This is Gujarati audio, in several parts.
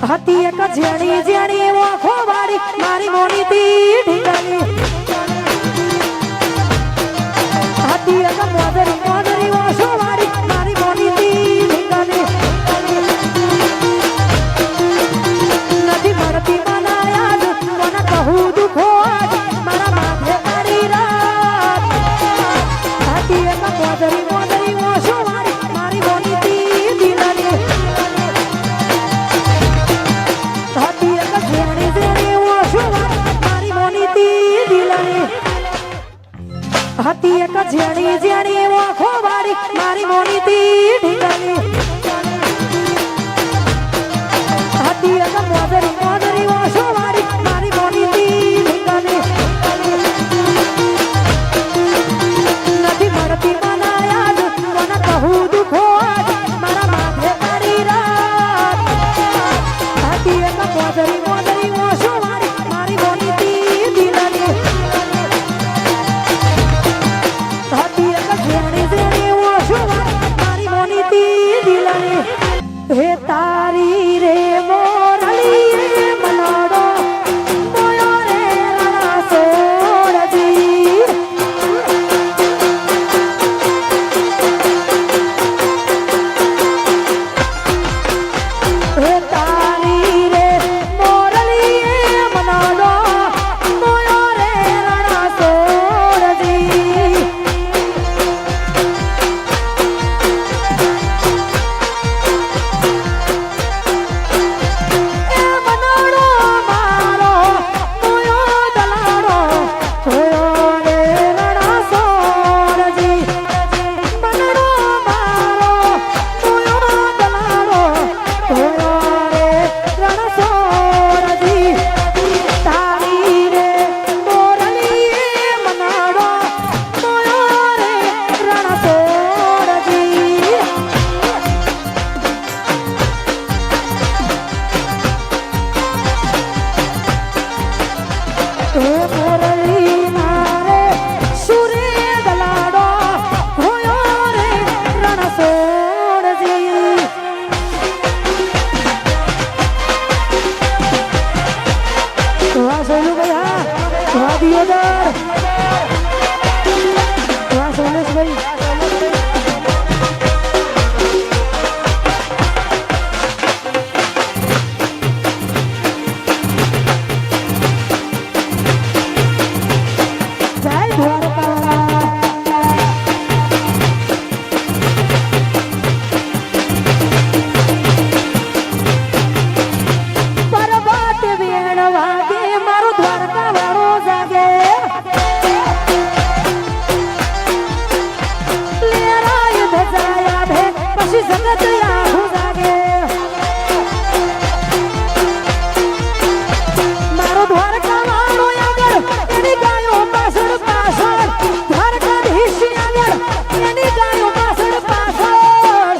હતી એક જેણી જેણી ઓખો વાળી મારી મોની તી ઢીંગલી હતી એક મોદરી મોદરી ઓછો વાળી મારી મોની તી ઢીંગલી નથી મળતી મને યાદ મને કહું દુખો મારા માથે મારી રાત હતી એક મોદરી મોદરી ઓછો વાળી મારી મોની તી ઢીંગલી હતી એક જેણી જેણી ઓખો વાળી મારી મોની તી ઢીંગલી હતી એક મોદરી મોદરી ઓછો વાળી મારી મોની તી ઢીંગલી નથી મળતી મને યાદ મને કહું દુખો મારા માથે મારી રાત હતી એક મોદરી મોદરી ઓછો વાળી મારી મોની તી ઢીંગલી હે તારી રે મોરલી રે મનાડો મોયો રે રણા સોડજી હે તારી રે મોરલી રે મનાડો મોયો રે રણા સોડજી જગત આખું જાગે મારો દ્વારકા વાળો આગળ એની ગાયો પાછળ પાછળ દ્વારકાધીશ આગળ એની ગાયો પાછળ પાછળ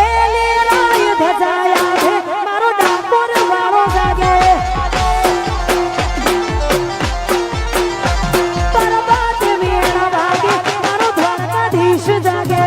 એ લીલાય ધજાયા છે મારો ડાકોર વાળો જાગે પરબત વીણા વાગે મારો દ્વારકાધીશ જાગે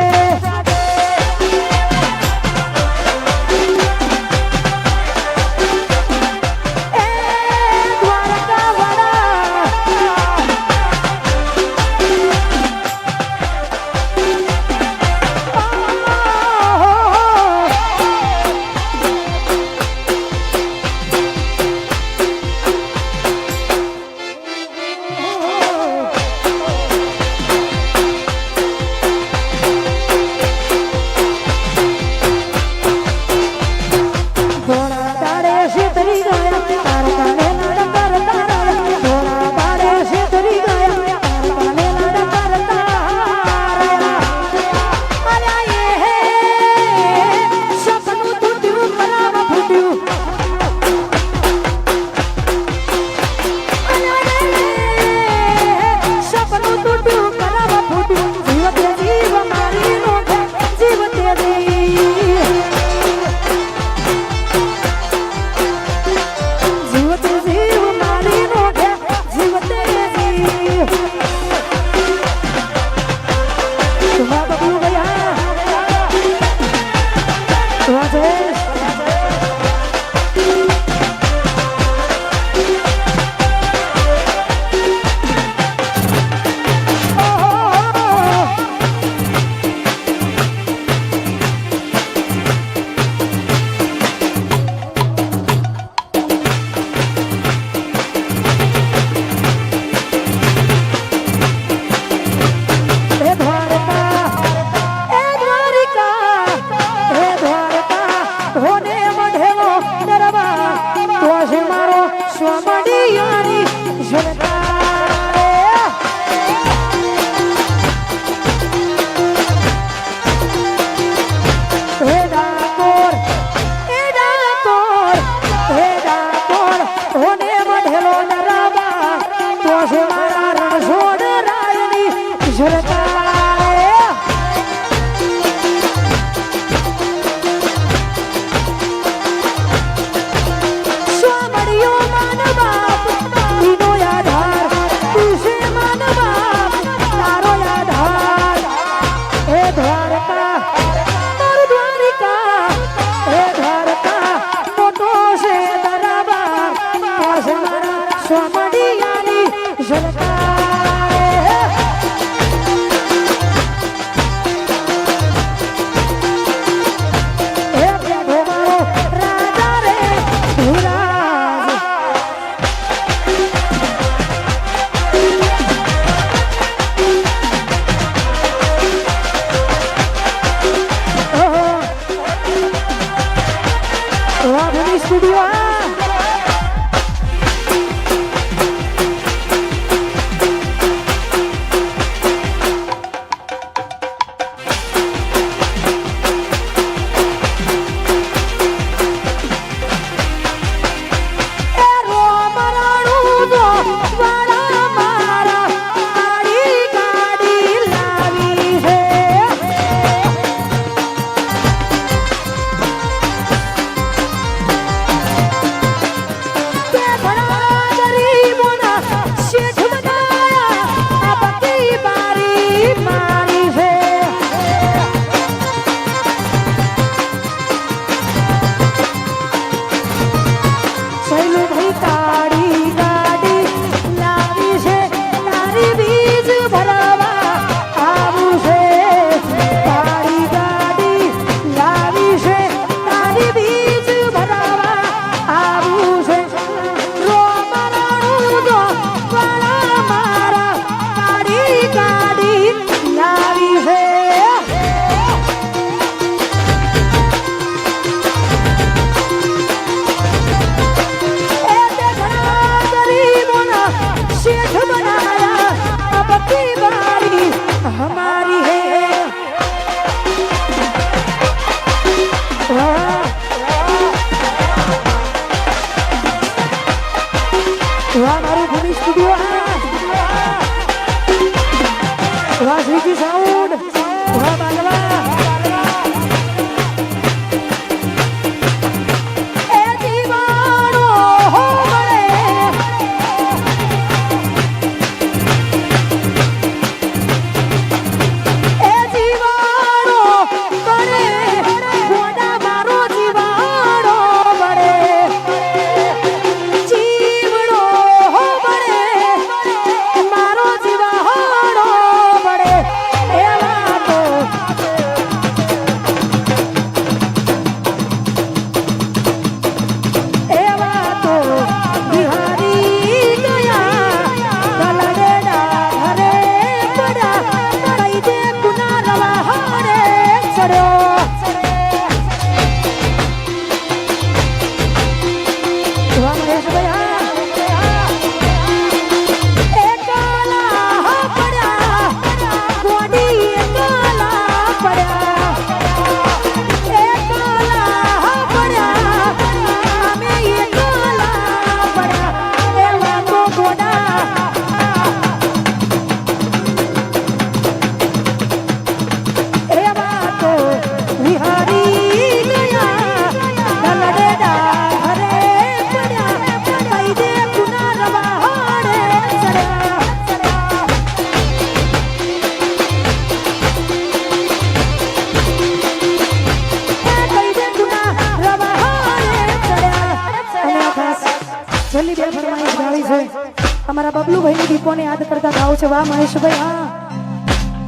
અમારા બબલુભાઈની દીપોને યાદ કરતા ગાવું છે વાહ મહેશભાઈ હા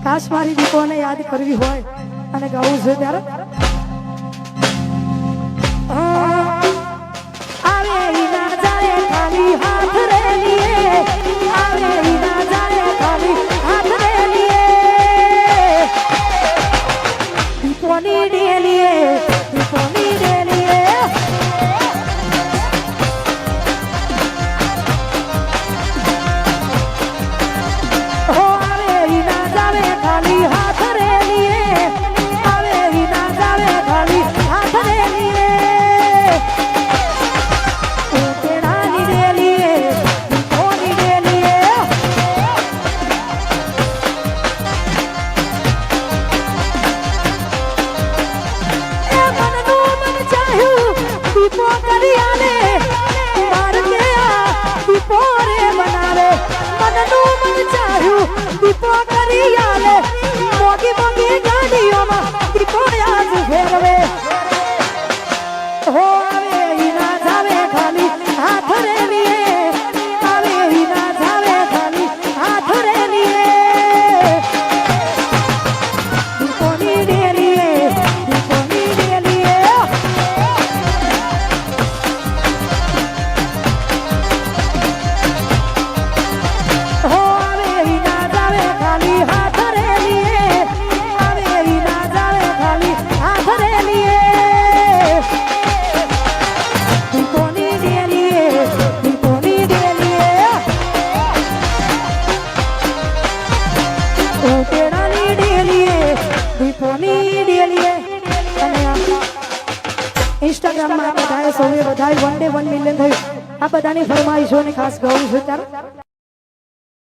ખાસ મારી દીપોને યાદ કરવી હોય અને ગાવું છે ત્યારે આવે વિના જાય ખાલી હાથ રે લીએ આવે વિના જાય ખાલી હાથ રે લીએ દીપોની ડેલીએ દીપોની ડેલીએ હો આવે વિના જાવે ખાલી હાથ રે લીએ આવે વિના જાવે ખાલી હાથ રે લીએ ઉતેડાની ડેલીએ દીપોની ડેલીએ એ મનનું મન ચાહ્યું દીપો કરી આલે માર કે આ દીપો રે બનાવે મનનું મન ચાહ્યું દીપો કરી આલે મોગી મોગી ગાડીઓમાં દીપો આજ ફેરવે હો આવે વિના જાવે ખાલી હાથ રે લીએ આવે વિના જાવે ખાલી હાથ રે લીએ દીપોની ડેલીએ દીપોની ડેલીએ હો આવે વિના જાવે ખાલી હાથ રે લીએ આવે વિના જાવે ખાલી હાથ રે લીએ દીપોની ડેલીએ દીપોની ડેલીએ ઉતેડાની ડેલીએ દીપોની ડેલીએ અને ઇન્સ્ટાગ્રામમાં બધાએ સૌએ બધાએ 1 day 1 million થયું આ બધાની ફરમાઈશોને ખાસ ગાવું છે ત્યારે